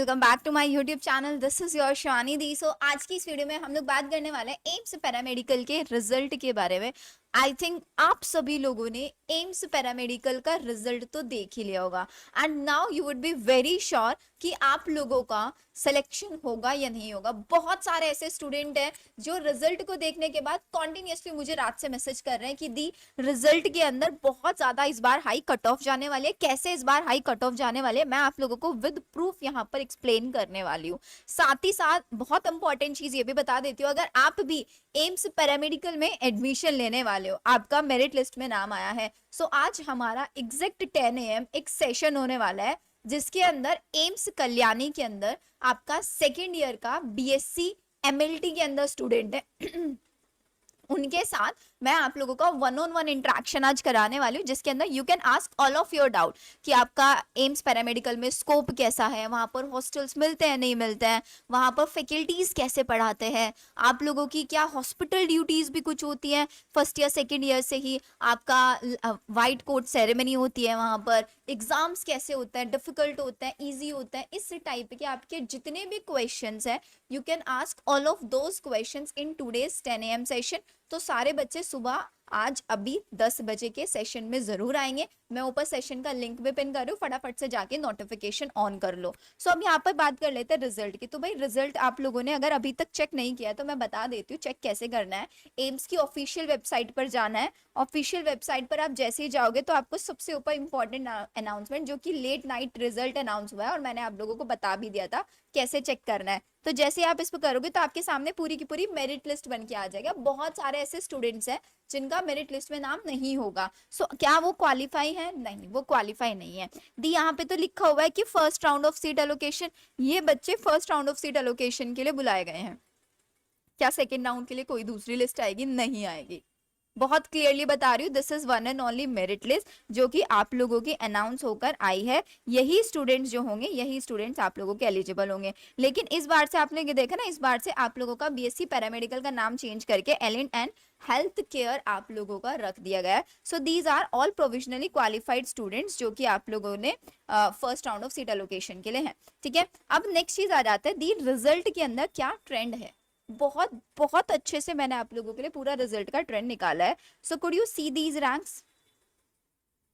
Welcome back to my YouTube channel. This is your Shani दी। So आज की इस वीडियो में हम लोग बात करने वाले हैं एम्स पैरामेडिकल के रिजल्ट के बारे में। आई थिंक आप सभी लोगों ने एम्स पैरामेडिकल का रिजल्ट तो देख ही लिया होगा and now you would be very sure कि आप लोगों का सिलेक्शन होगा या नहीं होगा। बहुत सारे ऐसे स्टूडेंट हैं जो रिजल्ट को देखने के बाद कॉन्टिन्यूसली मुझे रात से मैसेज कर रहे हैं कि दी रिजल्ट के अंदर बहुत ज्यादा इस बार हाई कट ऑफ जाने वाले है। कैसे इस बार हाई कट ऑफ जाने वाले, मैं आप लोगों को विद प्रूफ यहाँ पर एक्सप्लेन करने वाली हूँ। साथ ही साथ बहुत इंपॉर्टेंट चीज ये भी बता देती हूँ, अगर आप भी एम्स पैरामेडिकल में एडमिशन लेने वाले हो, आपका मेरिट लिस्ट में नाम आया है, सो आज हमारा एग्जैक्ट 10 AM एक सेशन होने वाला है जिसके अंदर एम्स कल्याणी के अंदर आपका सेकेंड ईयर का BSc MLT के अंदर स्टूडेंट है उनके साथ मैं आप लोगों का वन ऑन वन इंटरेक्शन आज कराने वाली हूँ, जिसके अंदर you can ask all of your doubt कि आपका एम्स पैरामेडिकल में स्कोप कैसा है, वहां पर हॉस्टल्स मिलते हैं नहीं मिलते हैं, वहां पर फैकल्टीज कैसे पढ़ाते हैं, आप लोगों की क्या हॉस्पिटल ड्यूटीज भी कुछ होती हैं। फर्स्ट ईयर सेकेंड ईयर से ही आपका वाइट कोट सेरेमनी होती है, वहां पर एग्जाम्स कैसे होते हैं, डिफिकल्ट होते हैं, ईजी होते हैं, इस टाइप के आपके जितने भी क्वेश्चन है you can ask all of those question in today's 10 AM session. तो सारे बच्चे सुबह आज अभी 10 बजे के सेशन में जरूर आएंगे। मैं ऊपर सेशन का लिंक भी पिन कर रही हूँ, फटाफट से जाके नोटिफिकेशन ऑन कर लो। सो अब यहाँ पर बात कर लेते हैं रिजल्ट की। तो भाई रिजल्ट आप लोगों ने अगर अभी तक चेक नहीं किया तो मैं बता देती हूँ चेक कैसे करना है। एम्स की ऑफिशियल वेबसाइट पर जाना है। ऑफिशियल वेबसाइट पर आप जैसे ही जाओगे तो आपको सबसे ऊपर इंपॉर्टेंट अनाउंसमेंट, जो कि लेट नाइट रिजल्ट अनाउंस हुआ है और मैंने आप लोगों को बता भी दिया था कैसे चेक करना है। तो जैसे आप इस पर करोगे तो आपके सामने पूरी की पूरी मेरिट लिस्ट बन के आ जाएगा। बहुत सारे ऐसे स्टूडेंट्स हैं जिनका मेरिट लिस्ट में नाम नहीं होगा। सो क्या वो क्वालिफाई है? नहीं, वो क्वालिफाई नहीं है। दी यहाँ पे तो लिखा हुआ है कि first round of seat allocation, ये बच्चे first round of seat allocation के लिए बुलाए गए हैं। क्या सेकेंड राउंड के लिए कोई दूसरी लिस्ट आएगी? नहीं आएगी। बहुत क्लियरली बता रही हूँ, this is one and only merit list जो कि आप लोगों की अनाउंस होकर आई है। यही स्टूडेंट्स जो होंगे, यही स्टूडेंट्स आप लोगों के एलिजिबल होंगे। लेकिन इस बार से आपने ये देखा ना, इस बार से आप लोगों का BSc पैरामेडिकल का नाम चेंज करके एंड हेल्थ केयर आप लोगों का रख दिया गया है। So these are all provisionally qualified students जो कि आप लोगों ने first round of seat allocation के लिए है। ठीक है, अब नेक्स्ट चीज आ जाता है दी रिजल्ट के अंदर क्या ट्रेंड है। बहुत बहुत अच्छे से मैंने आप लोगों के लिए पूरा रिजल्ट का ट्रेंड निकाला है। So could you see these ranks?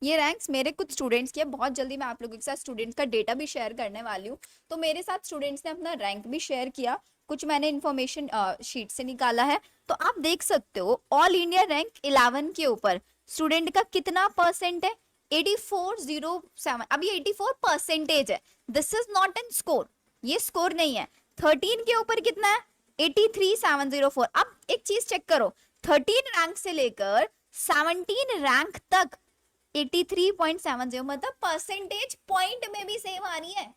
ये रैंक्स मेरे कुछ स्टूडेंट्स के, बहुत जल्दी मैं आप लोगों के साथ स्टूडेंट्स का डेटा भी शेयर करने वाली हूँ। तो मेरे साथ स्टूडेंट्स ने अपना रैंक भी शेयर किया, कुछ मैंने इन्फॉर्मेशन शीट से निकाला है। तो आप देख सकते हो ऑल इंडिया रैंक 11 के ऊपर स्टूडेंट का कितना परसेंट है? 8407। अब ये 84 परसेंटेज है, this is not an score, ये स्कोर नहीं है। 13 के ऊपर कितना है? 83704। अब एक चीज चेक करो, 13 रैंक से लेकर 17 रैंक तक 83.70, मतलब परसेंटेज पॉइंट में भी सेम आ रही है।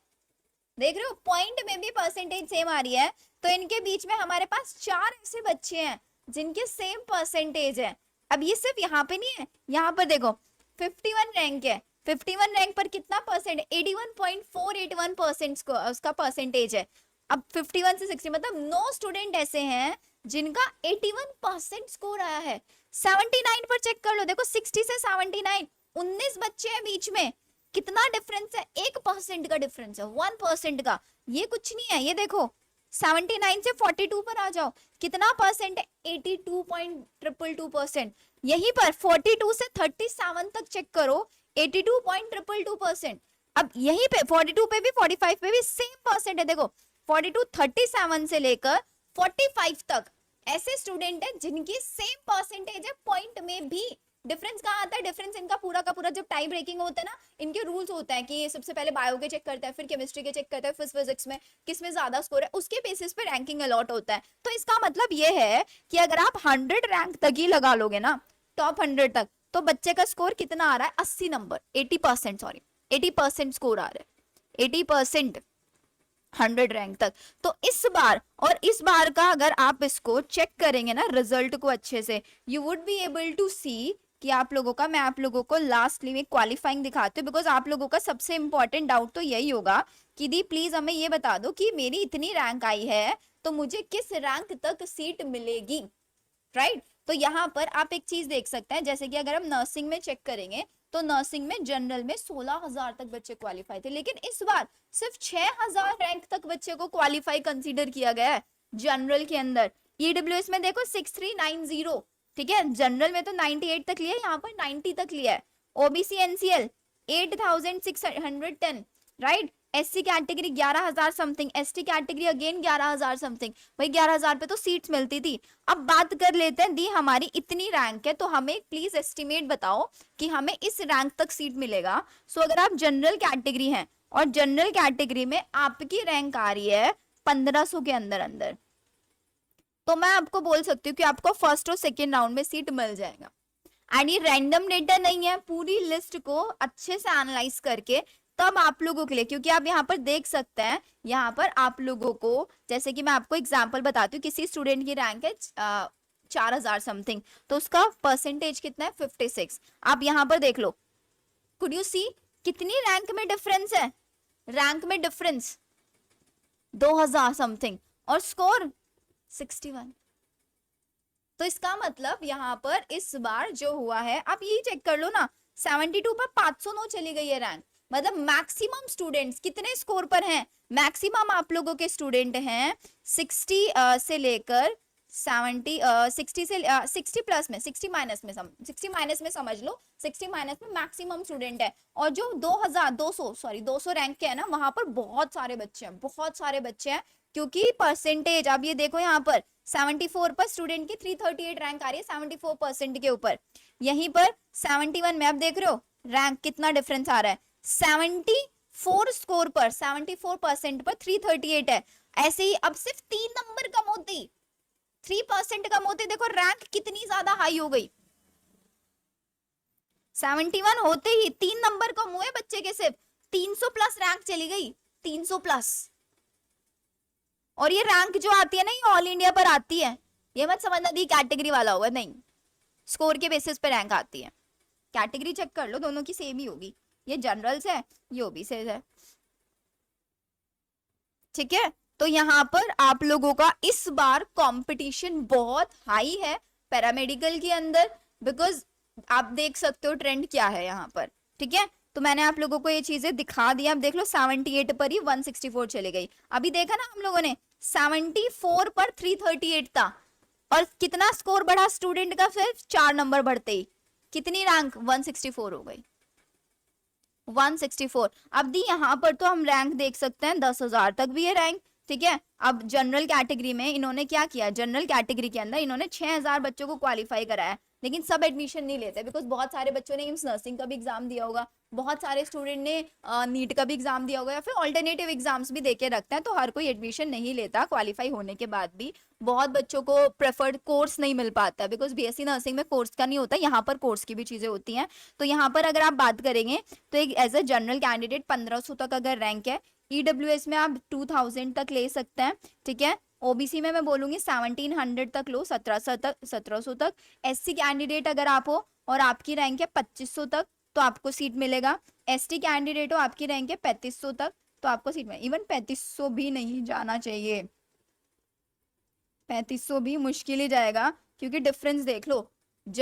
देख रहे हो, पॉइंट में भी परसेंटेज सेम आ रही है। तो इनके बीच में हमारे पास 4 ऐसे बच्चे हैं जिनके सेम परसेंटेज है। अब ये सिर्फ यहाँ पे नहीं है, यहाँ पर देखो 51 रैंक है, 51 रैंक पर कितना परसेंट? 81.481% उसका परसेंटेज है। अब 51 से 60 मतलब 9 स्टूडेंट ऐसे हैं जिनका 81% स्कोर आया है। 79 पर चेक कर लो, देखो 60 से 79 19 बच्चे हैं बीच में, कितना डिफरेंस है? 1% का डिफरेंस है, 1% का। ये कुछ नहीं है, ये देखो 79 से 42 पर आ जाओ, कितना परसेंट है? 82.222%। यहीं पर 42 से 37 तक चेक करो, 82.222%। अब यहीं पे 42 पे भी 45 पे भी सेम परसेंट है। देखो 42 37 से लेकर 45 तक ऐसे स्टूडेंट है जिनकी सेम परसेंटेज है, पॉइंट में भी। डिफरेंस कहाँ आता है? डिफरेंस इनका पूरा का पूरा जब टाई ब्रेकिंग होता है ना, इनके रूल्स होते हैं कि सबसे पहले बायो के चेक करता है, फिर केमिस्ट्री के चेक करता है, फिर फिजिक्स में किस में ज्यादा स्कोर है, उसके बेसिस पे रैंकिंग अलॉट होता है। तो इसका मतलब ये है कि अगर आप 100 रैंक तक ही लगा लोगे ना, टॉप 100 तक, तो बच्चे का स्कोर कितना आ रहा है? 80 नंबर, 80%, सॉरी 80% स्कोर आ रहा है, 80% 100 रैंक तक। तो इस बार और इस बार का अगर आप इसको चेक करेंगे ना रिजल्ट को अच्छे से, you would be able to see कि आप लोगों का, मैं आप लोगों को लास्टली में क्वालिफाइंग दिखाती हूँ, बिकॉज आप लोगों का सबसे इंपॉर्टेंट डाउट तो यही होगा कि दी प्लीज हमें ये बता दो कि मेरी इतनी रैंक आई है तो मुझे किस रैंक तक सीट मिलेगी, राइट? तो यहाँ पर आप एक चीज देख सकते हैं, जैसे कि अगर हम नर्सिंग में चेक करेंगे तो नर्सिंग में जनरल में 16,000 तक बच्चे क्वालिफाई थे, लेकिन इस बार सिर्फ 6000 रैंक तक बच्चे को क्वालिफाई कंसीडर किया गया है जनरल के अंदर। ईडब्ल्यूएस में देखो 6390, ठीक है, जनरल में तो 98 तक लिया है, यहाँ पर 90 तक लिया है। OBC NCL 8610, right. SC category 11000 something, ST category again 11000 something. भाई 11000 पे तो सीट्स मिलती थी। अब बात कर लेते हैं, दी हमारी इतनी रैंक है तो हमें प्लीज एस्टिमेट बताओ कि हमें इस रैंक तक सीट मिलेगा। सो अगर आप जनरल कैटेगरी हैं और जनरल कैटेगरी में आपकी रैंक आ रही है 1500 के अंदर अंदर, तो मैं आपको बोल सकती हूँ कि आपको फर्स्ट और सेकेंड राउंड में सीट मिल जाएगा। एंड ये रैंडम डेटा नहीं है, पूरी लिस्ट को अच्छे से एनालाइज करके तब आप लोगों के लिए, क्योंकि आप यहाँ पर देख सकते हैं, यहाँ पर आप लोगों को, जैसे कि मैं आपको एग्जांपल बताती हूँ, किसी स्टूडेंट की रैंक है 4000 समथिंग, तो उसका परसेंटेज कितना है 56। आप यहाँ पर देख लो, कुड यू सी कितनी रैंक में डिफरेंस है, रैंक में डिफरेंस 2000 समथिंग और स्कोर 61। तो इसका मतलब यहाँ पर इस बार जो हुआ है, आप यही चेक कर लो ना, 72 पर 509 चली गई है रैंक। मतलब मैक्सिमम स्टूडेंट्स कितने स्कोर पर हैं, मैक्सिमम आप लोगों के स्टूडेंट हैं 60 से लेकर 70, 60 से 60 प्लस में, 60 माइनस में 60 माइनस में समझ लो, 60 माइनस में मैक्सिमम स्टूडेंट है। और जो 200 रैंक के है ना, वहां पर बहुत सारे बच्चे हैं, बहुत सारे बच्चे हैं, क्योंकि परसेंटेज आप ये देखो यहाँ पर 74 पर स्टूडेंट की 338 रैंक आ रही है 74% के ऊपर। यहीं पर 71 में आप देख रहे हो रैंक कितना डिफरेंस आ रहा है, 74 स्कोर पर 74% पर 338 है। ऐसे ही अब सिर्फ 3 नंबर कम होती, 3% कम होते, देखो रैंक कितनी ज्यादा हाई हो गई। 71 होते ही 3 नंबर कम हुए बच्चे के, सिर्फ 300 प्लस रैंक चली गई, 300 प्लस। और ये रैंक जो आती है ना, ये ऑल इंडिया पर आती है, ये मत समझना दी कैटेगरी वाला होगा, नहीं, स्कोर के बेसिस पे रैंक आती है। कैटेगरी चेक कर लो, दोनों की सेम ही होगी, ये जनरल से है, ये ओबीसी से है, ठीक है। तो यहाँ पर आप लोगों का इस बार कंपटीशन बहुत हाई है पैरामेडिकल के अंदर, बिकॉज आप देख सकते हो ट्रेंड क्या है यहाँ पर, ठीक है। तो मैंने आप लोगों को ये चीजें दिखा दी, आप देख लो 78 पर ही 164 चले गई। अभी देखा ना हम लोगों ने 74 पर 338 था, और कितना स्कोर बढ़ा स्टूडेंट का, सिर्फ 4 नंबर बढ़ते ही कितनी रैंक 164 हो गई, 164। अब दी यहाँ पर तो हम रैंक देख सकते हैं 10,000 तक भी है रैंक, ठीक है। अब जनरल कैटेगरी में इन्होंने क्या किया, जनरल कैटेगरी के अंदर इन्होंने 6000 बच्चों को क्वालिफाई कराया, लेकिन सब एडमिशन नहीं लेते, बिकॉज बहुत सारे बच्चों ने एम्स नर्सिंग का भी एग्जाम दिया होगा, बहुत सारे स्टूडेंट ने नीट का भी एग्जाम दिया होगा, या फिर ऑल्टरनेटिव एग्जाम्स भी देके रखते हैं, तो हर कोई एडमिशन नहीं लेता क्वालिफाई होने के बाद भी। बहुत बच्चों को प्रेफर्ड कोर्स नहीं मिल पाता, बिकॉज बीएससी नर्सिंग में कोर्स का नहीं होता, यहाँ पर कोर्स की भी चीजें होती हैं। तो यहाँ पर अगर आप बात करेंगे तो एक एज ए जनरल कैंडिडेट 1500 तक अगर रैंक है, ईडब्ल्यूएस में आप 2000 तक ले सकते हैं, ठीक है। ओबीसी में मैं बोलूंगी 1700 तक लो, 1700 तक। एससी कैंडिडेट अगर आप हो और आपकी रैंक है 2500 तक, तो आपको सीट मिलेगा। एसटी कैंडिडेट हो, आपकी रैंक है 3500 तक, तो आपको सीट मिलेगा। इवन 3500 भी नहीं जाना चाहिए, 3500 भी मुश्किल ही जाएगा, क्योंकि डिफरेंस देख लो,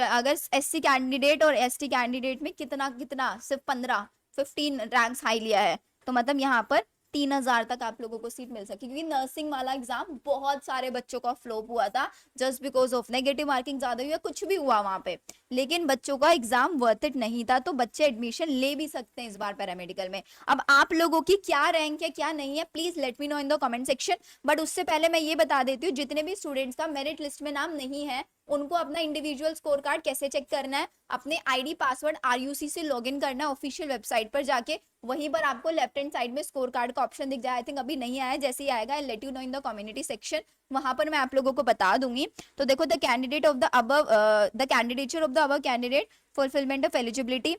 अगर एससी कैंडिडेट और एसटी कैंडिडेट में कितना कितना सिर्फ 15 रैंक्स हाई लिया है, तो मतलब यहाँ पर 3000 तक आप लोगों को सीट मिल सकती है, क्योंकि नर्सिंग वाला एग्जाम बहुत सारे बच्चों का फ्लॉप हुआ था, just because of negative marking ज्यादा हुई है, कुछ भी हुआ वहां पे, लेकिन बच्चों का एग्जाम वर्थ इट नहीं था, तो बच्चे एडमिशन ले भी सकते हैं इस बार पैरामेडिकल में। अब आप लोगों की क्या रैंक है क्या नहीं है, please let me know in the comment section. But उससे पहले मैं ये बता देती हूँ, जितने भी स्टूडेंट्स का मेरिट लिस्ट में नाम नहीं है, उनको अपना इंडिविजुअल स्कोर कार्ड कैसे चेक करना है, अपने आईडी पासवर्ड RUC से लॉगिन करना है ऑफिशियल वेबसाइट पर जाके, वहीं पर आपको लेफ्ट हैंड साइड में स्कोर कार्ड का ऑप्शन दिख जाए। आई थिंक अभी नहीं आया, जैसे ही आएगा I let you know in the community section, वहां पर मैं आप लोगों को बता दूंगी। तो देखो, the candidate of the above, the candidature of the above candidate, fulfilment of eligibility,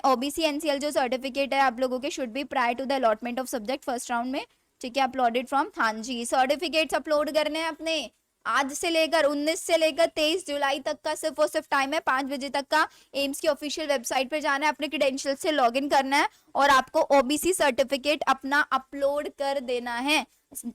OBC NCL जो सर्टिफिकेट है आप लोगों के should be prior to the allotment of subject first round में, ठीक है, अपलोडेड फ्रॉम, हाँ जी सर्टिफिकेट्स अपलोड करने हैं अपने, आज से लेकर 19 से लेकर 23 जुलाई तक का सिर्फ और सिर्फ टाइम है, 5 बजे तक का। एम्स की ऑफिशियल वेबसाइट पे जाना है, अपने क्रेडेंशियल से लॉगिन करना है और आपको ओबीसी सर्टिफिकेट अपना अपलोड कर देना है,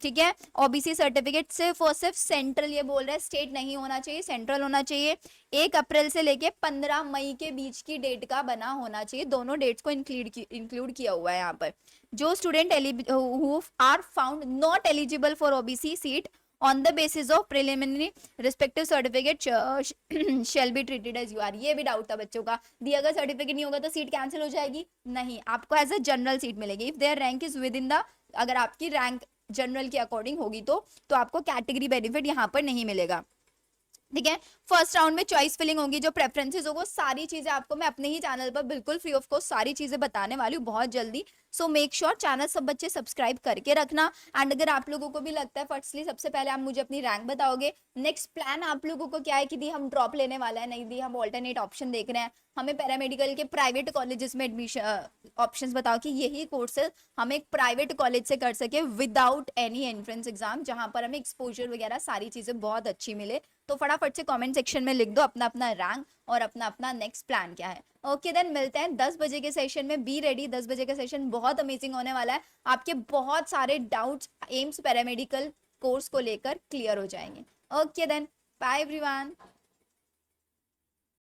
ठीक है। ओबीसी सर्टिफिकेट सिर्फ और सिर्फ सेंट्रल, ये बोल रहा है स्टेट नहीं होना चाहिए, सेंट्रल होना चाहिए। 1 अप्रैल से लेके 15 मई के बीच की डेट का बना होना चाहिए, दोनों डेट्स को इंक्लूड किया हुआ है यहाँ पर। जो student who are found not eligible for OBC seat on the basis of preliminary respective certificate shall be treated as you are. ये भी डाउट था बच्चों का, दी अगर सर्टिफिकेट नहीं होगा तो सीट कैंसिल हो जाएगी, नहीं, आपको एज अ जनरल सीट मिलेगी। If their rank is within the, अगर आपकी रैंक जनरल के अकॉर्डिंग होगी तो आपको कैटेगरी बेनिफिट यहाँ पर नहीं मिलेगा, ठीक है। फर्स्ट राउंड में चॉइस फिलिंग होगी, जो प्रेफरेंसेस होगा सारी चीजें आपको मैं अपने ही चैनल पर बिल्कुल फ्री ऑफ कॉस्ट सारी चीजें बताने वाली हूँ बहुत जल्दी। सो मेक श्योर चैनल सब बच्चे सब्सक्राइब करके रखना। एंड अगर आप लोगों को भी लगता है, फर्स्टली सबसे पहले आप मुझे अपनी रैंक बताओगे, नेक्स्ट प्लान आप लोगों को क्या है कि दी हम ड्रॉप लेने वाला है, नहीं दी हम ऑल्टरनेट ऑप्शन देख रहे हैं, हमें पैरामेडिकल के प्राइवेट कॉलेजेस में एडमिशन ऑप्शंस बताओ कि यही कोर्सेज हम एक प्राइवेट कॉलेज से कर सके विदाउट एनी एंट्रेंस एग्जाम, जहां पर हमें एक्सपोजर वगैरह सारी चीजें बहुत अच्छी मिले। तो फटाफट से कमेंट सेक्शन में लिख दो अपना अपना रैंक और अपना अपना नेक्स्ट प्लान क्या है। ओके देन मिलते हैं 10 बजे के सेशन में, बी रेडी, 10 बजे का सेशन बहुत अमेजिंग होने वाला है, आपके बहुत सारे डाउट्स एम्स पैरामेडिकल कोर्स को लेकर क्लियर हो जाएंगे। Okay then bye everyone.